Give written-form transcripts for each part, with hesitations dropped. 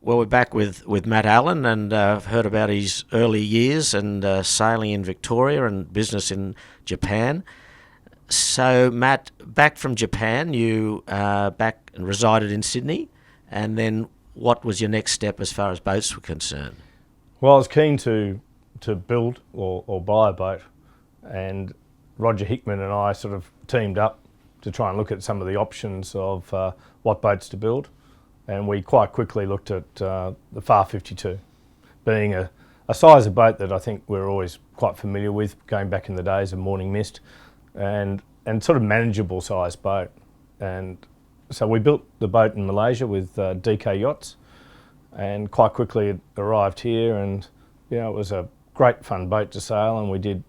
Well, we're back with Matt Allen, and I've heard about his early years and sailing in Victoria and business in Japan. So, Matt, back from Japan, you back and resided in Sydney, and then what was your next step as far as boats were concerned? Well, I was keen to build or buy a boat, and Roger Hickman and I sort of teamed up to try and look at some of the options of what boats to build. And we quite quickly looked at the FAR 52, being a size of boat that I think we're always quite familiar with, going back in the days of Morning Mist, and sort of manageable size boat. And so we built the boat in Malaysia with DK Yachts, and quite quickly it arrived here, and it was a great fun boat to sail, and we did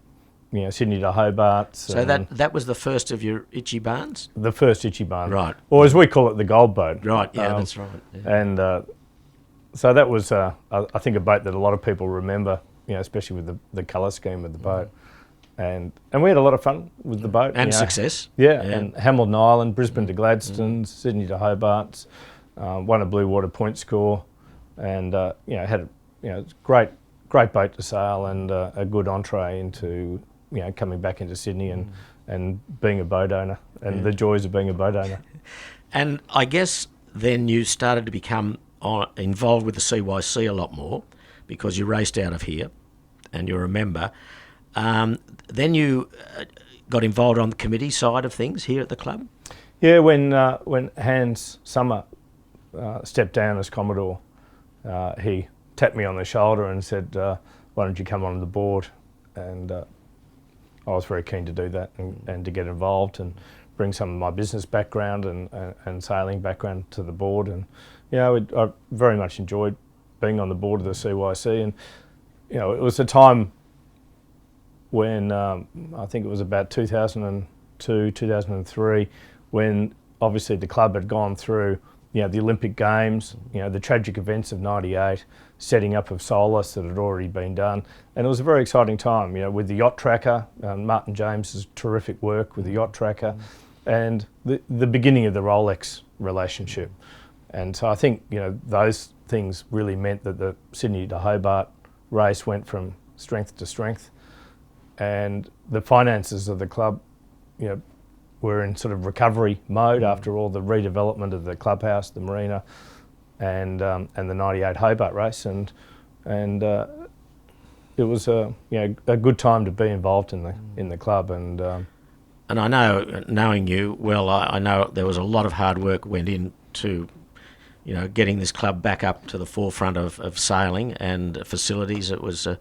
Sydney to Hobart. So that was the first of your Ichibans? The first Ichiban. Right. Or as we call it, the gold boat. Right, yeah, that's right. Yeah. And so that was, I think, a boat that a lot of people remember, especially with the colour scheme of the boat. And we had a lot of fun with the boat. And success. Yeah, and Hamilton Island, Brisbane to Gladstone, Sydney to Hobart, won a Blue Water point score, and had a great boat to sail, and a good entree into coming back into Sydney and being a boat owner, and the joys of being a boat owner. And I guess then you started to become involved with the CYC a lot more, because you raced out of here and you're a member. Then you got involved on the committee side of things here at the club? Yeah, when Hans Summer stepped down as Commodore, he tapped me on the shoulder and said, why don't you come on the board? And I was very keen to do that and to get involved and bring some of my business background and sailing background to the board. And I very much enjoyed being on the board of the CYC. And it was a time when I think it was about 2002, 2003, when obviously the club had gone through the Olympic Games, the tragic events of '98, setting up of Solus that had already been done. And it was a very exciting time, with the yacht tracker, Martin James's terrific work with the yacht tracker, and the beginning of the Rolex relationship. And so I think, those things really meant that the Sydney to Hobart race went from strength to strength. And the finances of the club, were in sort of recovery mode after all the redevelopment of the clubhouse, the marina, and the '98 Hobart race, and it was a good time to be involved in the club. And I know, knowing you well, I know there was a lot of hard work went into getting this club back up to the forefront of sailing and facilities. It was a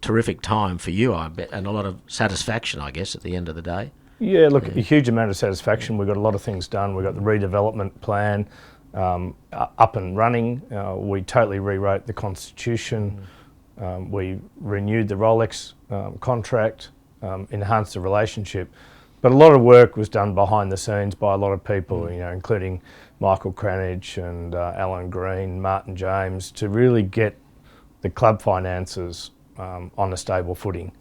terrific time for you, I bet, and a lot of satisfaction, I guess, at the end of the day. Yeah, look, a huge amount of satisfaction. We got a lot of things done. We got the redevelopment plan up and running. We totally rewrote the constitution. We renewed the Rolex contract, enhanced the relationship. But a lot of work was done behind the scenes by a lot of people, including Michael Cranage and Alan Green, Martin James, to really get the club finances on a stable footing.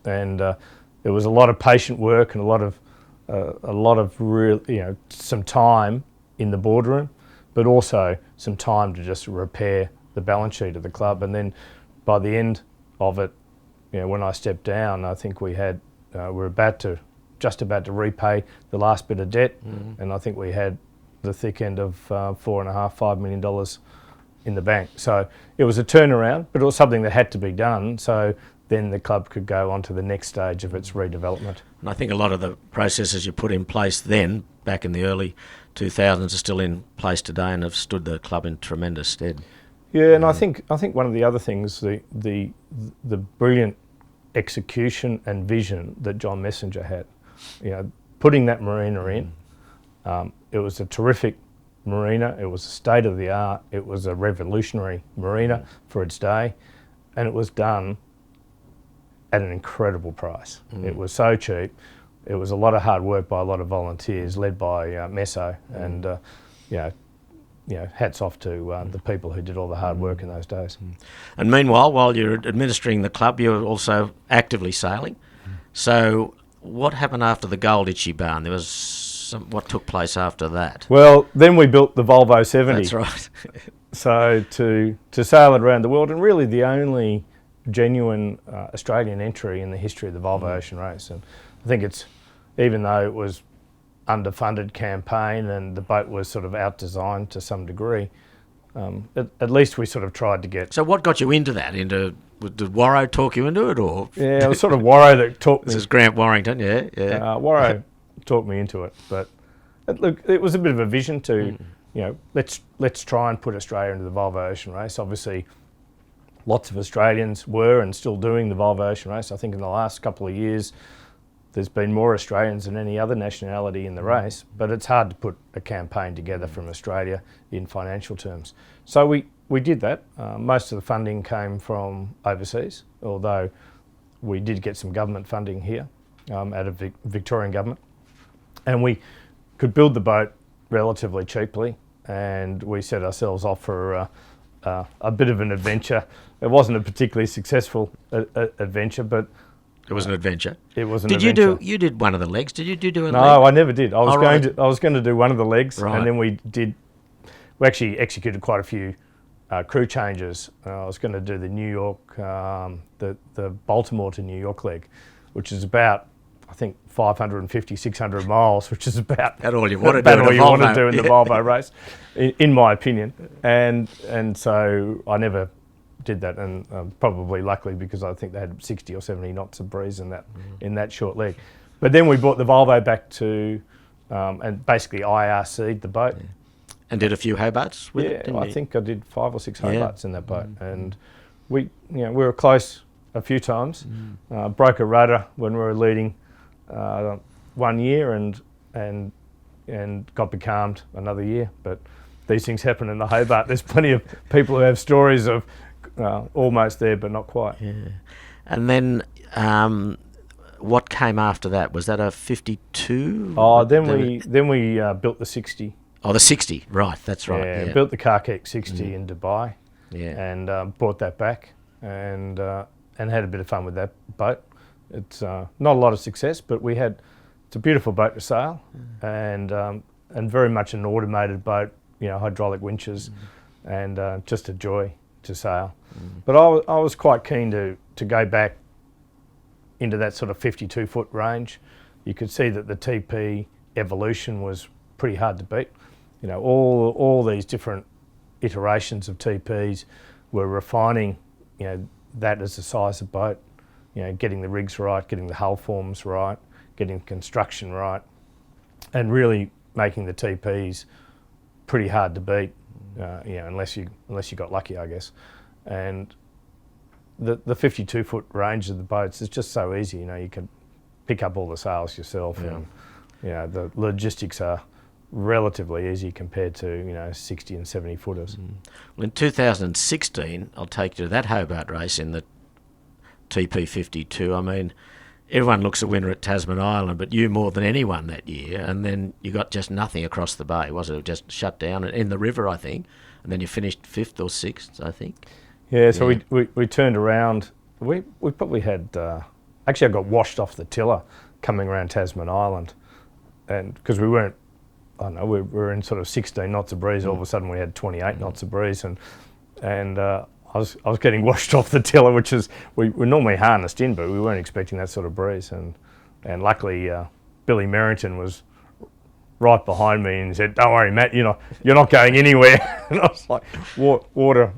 And there was a lot of patient work and a lot of real, some time in the boardroom, but also some time to just repair the balance sheet of the club. And then by the end of it, when I stepped down, I think we were just about to repay the last bit of debt, and I think we had the thick end of $4.5 million in the bank. So it was a turnaround, but it was something that had to be done. So then the club could go on to the next stage of its redevelopment. And I think a lot of the processes you put in place then, back in the early 2000s, are still in place today and have stood the club in tremendous stead. Yeah, and I think one of the other things, the brilliant execution and vision that John Messenger had, putting that marina in, it was a terrific marina. It was state of the art. It was a revolutionary marina for its day, and it was done at an incredible price. It was so cheap. It was a lot of hard work by a lot of volunteers, led by Messo, and hats off to the people who did all the hard work in those days. And meanwhile, while you're administering the club, you're also actively sailing. So what happened after the Gold Ichiban? There was what took place after that? Well, then we built the Volvo 70. That's right. So to sail it around the world, and really the only genuine Australian entry in the history of the Volvo Ocean Race. And I think it's, even though it was underfunded campaign and the boat was sort of out-designed to some degree, at least we sort of tried to get... So what got you into that? Did Warrow talk you into it, or...? Yeah, it was sort of Warrow that talked me... This is Grant Warrington, yeah. Warrow talked me into it, but it was a bit of a vision to, let's try and put Australia into the Volvo Ocean Race. Obviously, lots of Australians were and still doing the Volvo Ocean Race. I think in the last couple of years, there's been more Australians than any other nationality in the race, but it's hard to put a campaign together from Australia in financial terms. So we did that. Most of the funding came from overseas, although we did get some government funding here out of Victorian government. And we could build the boat relatively cheaply, and we set ourselves off for a bit of an adventure. It wasn't a particularly successful adventure, but it was an adventure. It was an adventure. You did one of the legs? Did you do a leg? No, I never did. I was going to do one of the legs, and then we actually executed quite a few crew changes. I was going to do the New York, the Baltimore to New York leg, which is about, I think, 550, 600 miles, which is about all you want to do in the Volvo race, in my opinion. And so I never did that, and probably luckily, because I think they had 60 or 70 knots of breeze in that short leg. But then we brought the Volvo back to, and basically IRC'd the boat. Yeah. And did a few Hobarts with it, didn't I you? think I did 5 or 6 Hobarts in that boat. And we were close a few times. Broke a rudder when we were leading 1 year, and got becalmed another year. But these things happen in the Hobart. There's plenty of people who have stories of almost there but not quite. Yeah. And then what came after that? Was that a 52? Then we built the 60. Oh, the 60, right, that's right. Yeah, built the Carkeek 60 in Dubai, and brought that back, and had a bit of fun with that boat. It's not a lot of success, but it's a beautiful boat to sail, and very much an automated boat, hydraulic winches, and just a joy to sail. But I was quite keen to go back into that sort of 52-foot range. You could see that the TP evolution was pretty hard to beat. All these different iterations of TPs were refining, that as the size of boat, getting the rigs right, getting the hull forms right, getting construction right, and really making the TPs pretty hard to beat, unless you got lucky, I guess. And the 52-foot range of the boats is just so easy. You can pick up all the sails yourself, and the logistics are relatively easy compared to 60 and 70 footers. Well, in 2016, I'll take you to that Hobart race in the TP52. I mean, everyone looks a winner at Tasman Island, but you more than anyone that year. And then you got just nothing across the bay, was it? Just shut down in the river, I think. And then you finished 5th or 6th, I think. Yeah, so we turned around. We probably had actually I got washed off the tiller coming around Tasman Island, and because we weren't. I don't know, we were in sort of 16 knots of breeze. All of a sudden, we had 28 knots of breeze, and I was getting washed off the tiller, which is we're normally harnessed in, but we weren't expecting that sort of breeze. And luckily, Billy Merrington was right behind me and said, "Don't worry, Matt, you're not going anywhere." And I was like, "Water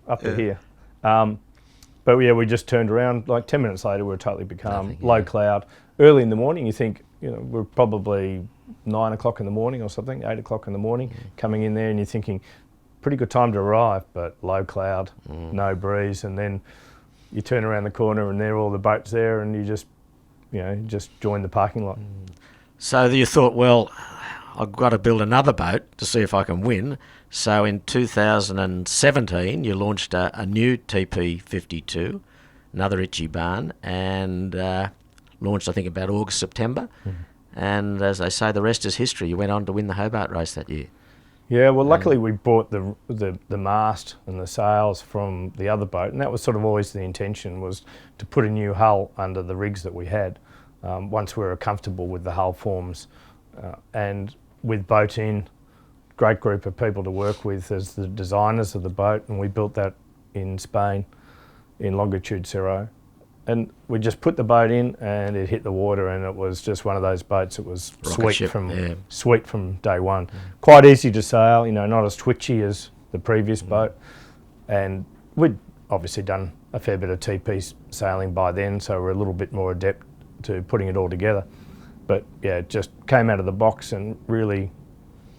up to here." But yeah, we just turned around. Like 10 minutes later, we were totally becalmed, low cloud. Early in the morning, you think we're probably 9 o'clock in the morning or something, 8 o'clock in the morning, coming in there, and you're thinking, pretty good time to arrive, but low cloud, no breeze, and then you turn around the corner and there are all the boats there, and you just join the parking lot. So you thought, well, I've got to build another boat to see if I can win. So in 2017, you launched a new TP52, another Ichiban, and launched, I think, about August, September. And as they say, the rest is history. You went on to win the Hobart race that year. Yeah, well, luckily we bought the mast and the sails from the other boat, and that was sort of always the intention, was to put a new hull under the rigs that we had once we were comfortable with the hull forms. And with boat in, great group of people to work with as the designers of the boat, and we built that in Spain, in longitude 0. And we just put the boat in, and it hit the water, and it was just one of those boats that was sweet from day one. Quite easy to sail, not as twitchy as the previous boat. And we'd obviously done a fair bit of TP sailing by then, so we're a little bit more adept to putting it all together. But yeah, it just came out of the box and really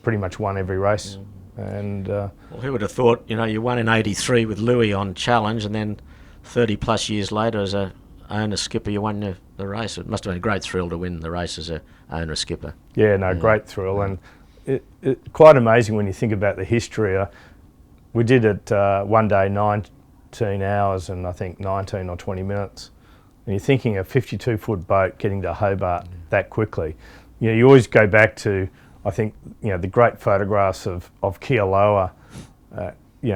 pretty much won every race. And well, who would have thought, you won in 83 with Louis on Challenge, and then 30 plus years later as a owner skipper you won the race. It must have been a great thrill to win the race as a owner skipper. Yeah, no, great thrill, and it quite amazing when you think about the history. We did it one day 19 hours and I think 19 or 20 minutes. And you're thinking a 52-foot boat getting to Hobart that quickly. You always go back to, I think, the great photographs of Kealoha,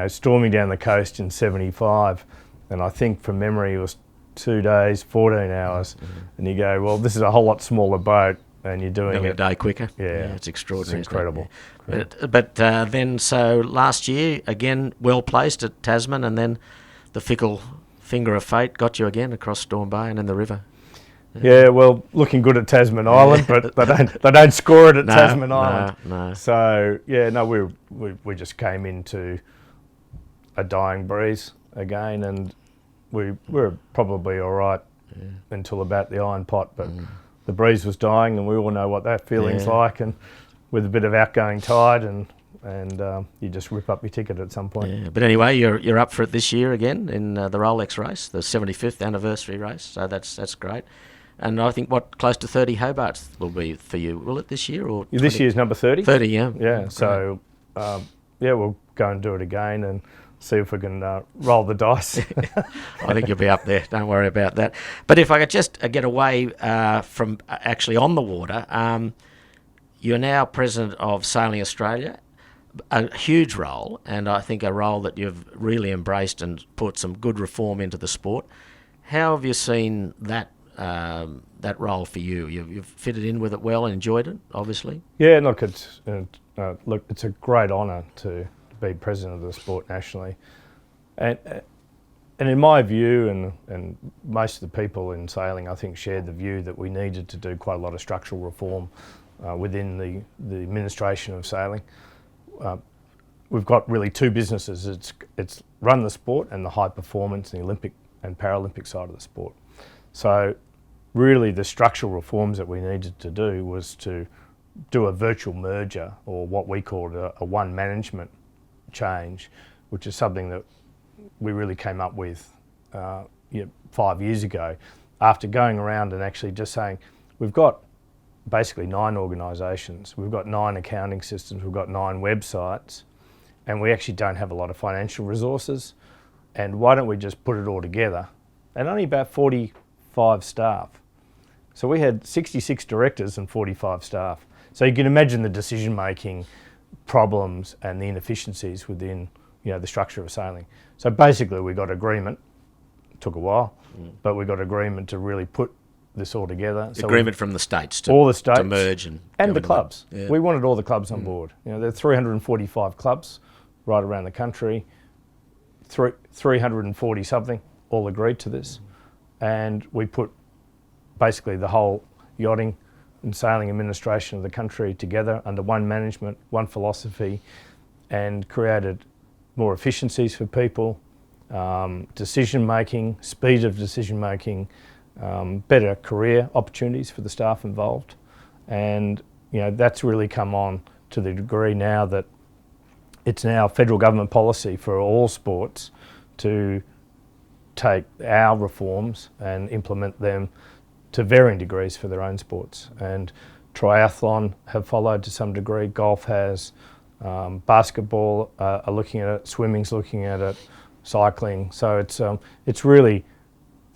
storming down the coast in 75. And I think from memory it was 2 days, 14 hours. And you go, well, this is a whole lot smaller boat and you're doing Nearly it a day quicker. Yeah, it's extraordinary. It's incredible. But then, so last year, again, well placed at Tasman, and then the fickle finger of fate got you again across Storm Bay and in the river. Yeah, well, looking good at Tasman Island, but they don't score it at Tasman Island. No. So yeah, no, we just came into a dying breeze again, and we were probably all right until about the iron pot, but the breeze was dying, and we all know what that feeling's like, and with a bit of outgoing tide, and you just rip up your ticket at some point. Yeah. But anyway, you're up for it this year again in the Rolex race, the 75th anniversary race. So that's great. And I think close to 30 Hobarts will be for you. Will it this year or? This year's number 30. 30, yeah. Yeah. Great. So we'll go and do it again and see if we can roll the dice. I think you'll be up there. Don't worry about that. But if I could just get away from actually on the water, you're now president of Sailing Australia. A huge role, and I think a role that you've really embraced and put some good reform into the sport. How have you seen that role for you? You've fitted in with it well and enjoyed it, obviously. Yeah, look, it's a great honour to be president of the sport nationally, and in my view, and most of the people in sailing, I think, shared the view that we needed to do quite a lot of structural reform within the administration of sailing. We've got really two businesses. It's run the sport and the high performance, the Olympic and Paralympic side of the sport. So really the structural reforms that we needed to do was to do a virtual merger, or what we called a one management change, which is something that we really came up with 5 years ago, after going around and actually just saying, we've got basically 9 organisations, we've got 9 accounting systems, we've got 9 websites, and we actually don't have a lot of financial resources, and why don't we just put it all together? And only about 45 staff. So we had 66 directors and 45 staff. So you can imagine the decision-making problems and the inefficiencies within the structure of sailing. So basically we got agreement, it took a while, but we got agreement to really put this all together. So agreement from the states to, all the states to merge and the clubs. Yeah. We wanted all the clubs on board. There are 345 clubs right around the country. 340 something all agreed to this, and we put basically the whole yachting and sailing administration of the country together under one management, one philosophy, and created more efficiencies for people, decision making, speed of decision making, better career opportunities for the staff involved, and that's really come on to the degree now that it's now federal government policy for all sports to take our reforms and implement them to varying degrees for their own sports. And triathlon have followed to some degree, golf has, basketball are looking at it, swimming's looking at it, cycling. So it's really,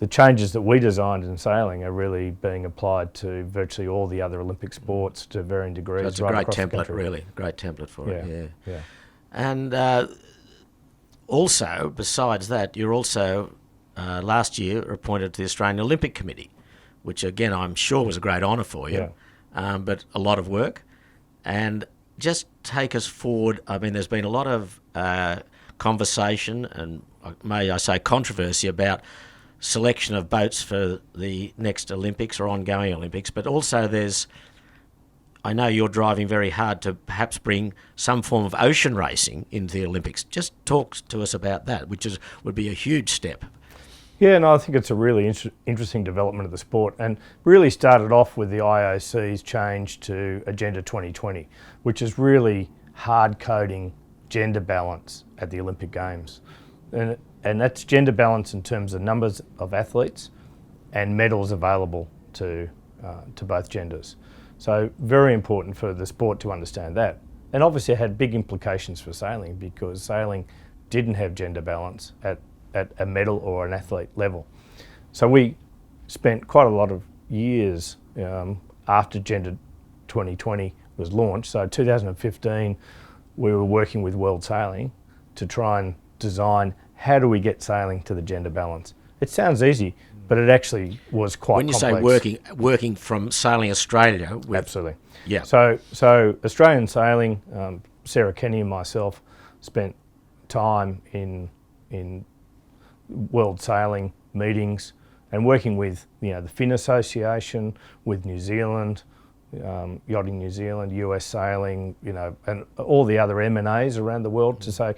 the changes that we designed in sailing are really being applied to virtually all the other Olympic sports to varying degrees. So it's a great template, really, great template for it. Yeah. And also, besides that, you're also last year appointed to the Australian Olympic Committee, which again I'm sure was a great honour for you, but a lot of work. And just take us forward. I mean, there's been a lot of conversation and, may I say, controversy about selection of boats for the next Olympics or ongoing Olympics, but also I know you're driving very hard to perhaps bring some form of ocean racing into the Olympics. Just talk to us about that, which would be a huge step. Yeah, no, I think it's a really interesting development of the sport, and really started off with the IOC's change to Agenda 2020, which is really hard coding gender balance at the Olympic Games. And that's gender balance in terms of numbers of athletes and medals available to both genders. So very important for the sport to understand that. And obviously it had big implications for sailing, because sailing didn't have gender balance at a medal or an athlete level. So we spent quite a lot of years after Gender 2020 was launched. So 2015, we were working with World Sailing to try and design how do we get sailing to the gender balance. It sounds easy, but it actually was quite complex. When you say working from Sailing Australia. Absolutely. Yeah. So Australian Sailing, Sarah Kenny and myself spent time in World Sailing meetings and working with the Fin Association, with New Zealand, Yachting New Zealand, US Sailing, and all the other M&As around the world to say,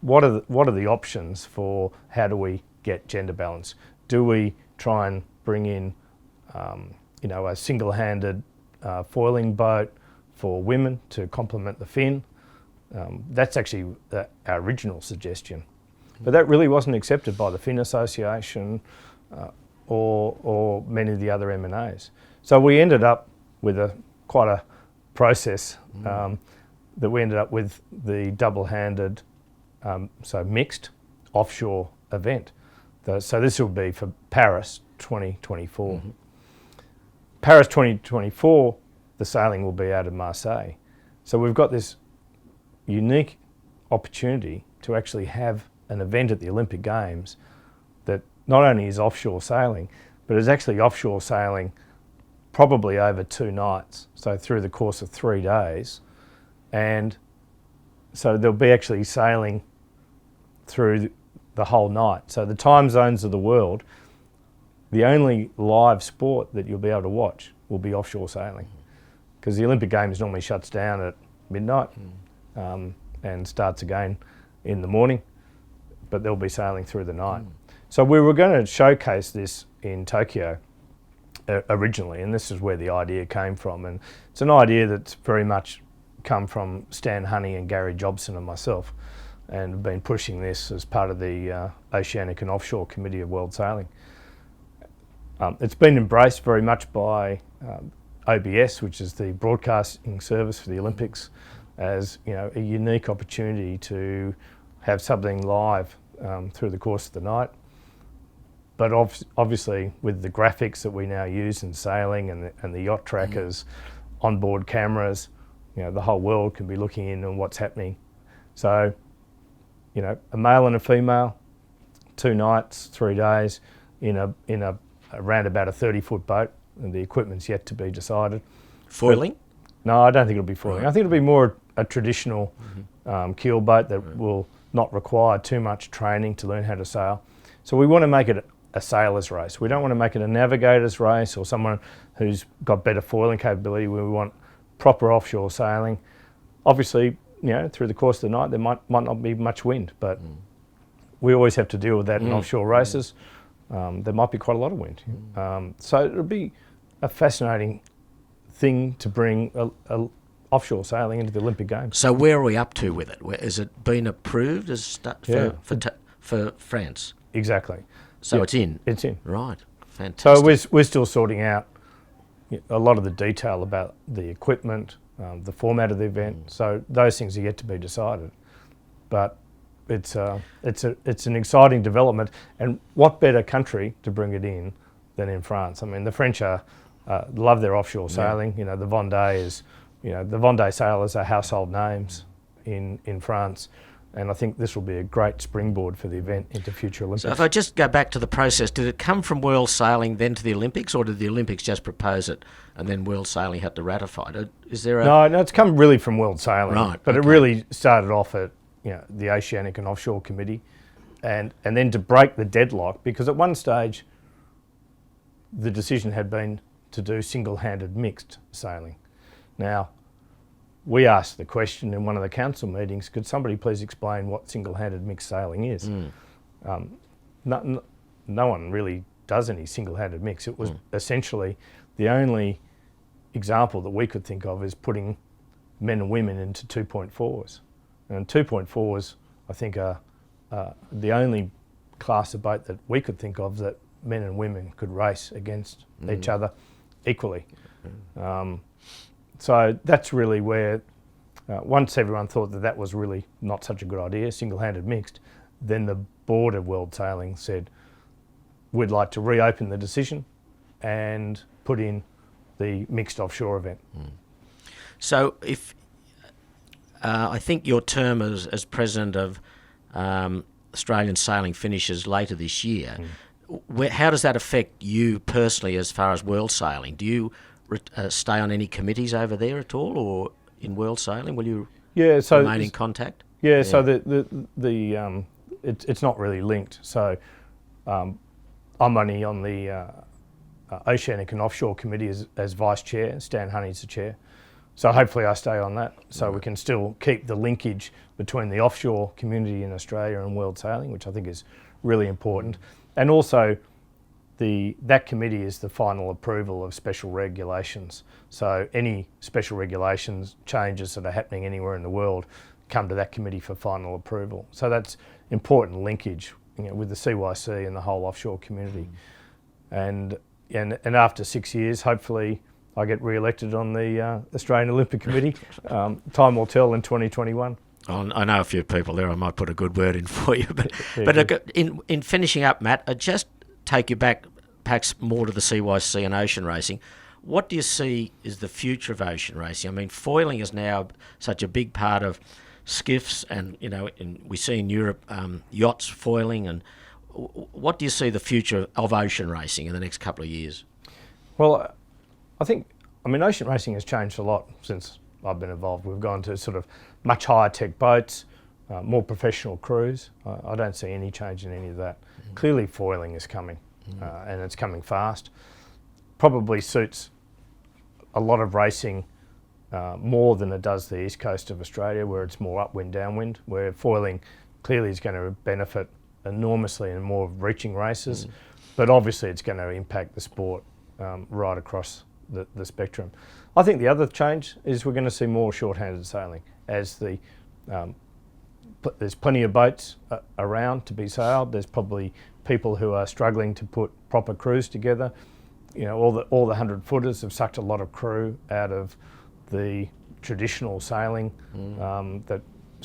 what are the options for how do we get gender balance? Do we try and bring in, a single-handed foiling boat for women to complement the fin? That's actually our original suggestion. But that really wasn't accepted by the Fin Association or many of the other M&As. So we ended up with quite a process that we ended up with the double-handed, so mixed offshore event. So this will be for Paris 2024. Mm-hmm. Paris 2024, the sailing will be out of Marseille. So we've got this unique opportunity to actually have an event at the Olympic Games that not only is offshore sailing, but is actually offshore sailing probably over 2 nights, so through the course of 3 days. And so they'll be actually sailing through the whole night. So the time zones of the world, the only live sport that you'll be able to watch will be offshore sailing, because the Olympic Games normally shuts down at midnight and starts again in the morning, but they'll be sailing through the night. So we were going to showcase this in Tokyo originally, and this is where the idea came from. And it's an idea that's very much come from Stan Honey and Gary Jobson and myself, and have been pushing this as part of the Oceanic and Offshore Committee of World Sailing. It's been embraced very much by OBS, which is the broadcasting service for the Olympics, as a unique opportunity to have something live through the course of the night. But obviously with the graphics that we now use in sailing and the yacht trackers, onboard cameras, the whole world can be looking in on what's happening. So, a male and a female, 2 nights, 3 days, in a around about a 30-foot boat, and the equipment's yet to be decided. Foiling? No, I don't think it'll be foiling. Right. I think it'll be more a traditional keel boat that will not require too much training to learn how to sail. So we want to make it a sailor's race. We don't want to make it a navigator's race or someone who's got better foiling capability. We want proper offshore sailing. Obviously, through the course of the night there might not be much wind, but we always have to deal with that in offshore races. There might be quite a lot of wind. So it'll be a fascinating thing to bring a offshore sailing into the Olympic Games. So where are we up to with it? Has it been approved for France? Exactly. So it's in? It's in. Right. Fantastic. So we're still sorting out a lot of the detail about the equipment, the format of the event. So those things are yet to be decided. But it's an exciting development, and what better country to bring it in than in France? I mean, the French love their offshore sailing. The Vendée is, the Vendée sailors are household names in France. And I think this will be a great springboard for the event into future Olympics. So if I just go back to the process, did it come from World Sailing then to the Olympics, or did the Olympics just propose it and then World Sailing had to ratify it? Is there a... No, it's come really from World Sailing. Right, but okay. It really started off at the Oceanic and Offshore Committee, and then to break the deadlock, because at one stage the decision had been to do single-handed mixed sailing. Now, we asked the question in one of the council meetings, could somebody please explain what single-handed mixed sailing is? No one really does any single-handed mix. It was essentially the only example that we could think of is putting men and women into 2.4s. And 2.4s, I think, are the only class of boat that we could think of that men and women could race against each other equally. So that's really where, once everyone thought that was really not such a good idea, single-handed mixed, then the board of World Sailing said, we'd like to reopen the decision and put in the mixed offshore event. So if I think your term as president of Australian Sailing finishes later this year, how does that affect you personally as far as World Sailing? Do you stay on any committees over there at all, or in World Sailing? Will you remain in contact? Yeah, so it's not really linked. So I'm only on the Oceanic and Offshore Committee as vice chair. Stan Honey's the chair. So hopefully I stay on that, so we can still keep the linkage between the offshore community in Australia and World Sailing, which I think is really important. And also, that committee is the final approval of special regulations. So any special regulations changes that are happening anywhere in the world come to that committee for final approval. So that's important linkage, with the CYC and the whole offshore community. And after 6 years, hopefully I get re-elected on the Australian Olympic Committee. Time will tell in 2021. I know a few people there. I might put a good word in for you. But in finishing up, Matt, I'd just take you back perhaps more to the CYC and ocean racing. What do you see is the future of ocean racing? I mean, foiling is now such a big part of skiffs, and we see in Europe yachts foiling. And what do you see the future of ocean racing in the next couple of years? Well, ocean racing has changed a lot since I've been involved. We've gone to sort of much higher tech boats, more professional crews. I don't see any change in any of that. Clearly foiling is coming, and it's coming fast. Probably suits a lot of racing more than it does the east coast of Australia, where it's more upwind, downwind, where foiling clearly is going to benefit enormously in more reaching races, but obviously it's going to impact the sport right across the spectrum. I think the other change is we're going to see more short-handed sailing as there's plenty of boats around to be sailed. There's probably people who are struggling to put proper crews together. All the 100-footers have sucked a lot of crew out of the traditional sailing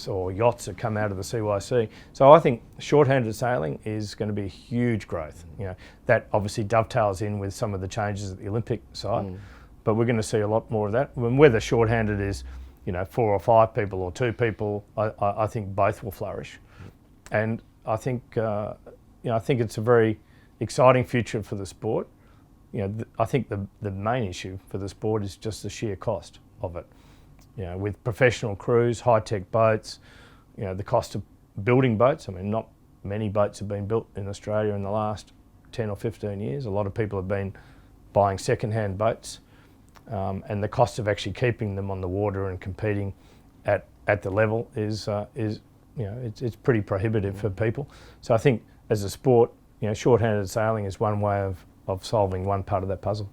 or yachts that come out of the CYC. So I think short-handed sailing is going to be a huge growth. That obviously dovetails in with some of the changes at the Olympic side, but we're going to see a lot more of that. Whether short-handed is 4 or 5 people or 2 people, I think both will flourish. And I think it's a very exciting future for the sport. I think the main issue for the sport is just the sheer cost of it. With professional crews, high-tech boats, the cost of building boats. Not many boats have been built in Australia in the last 10 or 15 years. A lot of people have been buying second-hand boats, and the cost of actually keeping them on the water and competing at the level is it's pretty prohibitive for people. So I think as a sport, short-handed sailing is one way of solving one part of that puzzle.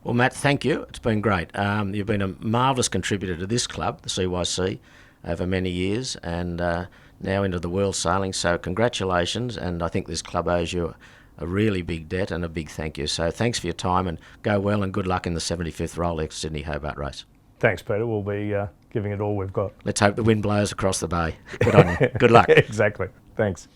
Well, Matt, thank you. It's been great. You've been a marvellous contributor to this club, the CYC, over many years, and now into the World Sailing. So congratulations, and I think this club owes you a really big debt and a big thank you. So thanks for your time, and go well, and good luck in the 75th Rolex Sydney Hobart race. Thanks, Peter. We'll be giving it all we've got. Let's hope the wind blows across the bay. Good on you. Good luck. Exactly. Thanks.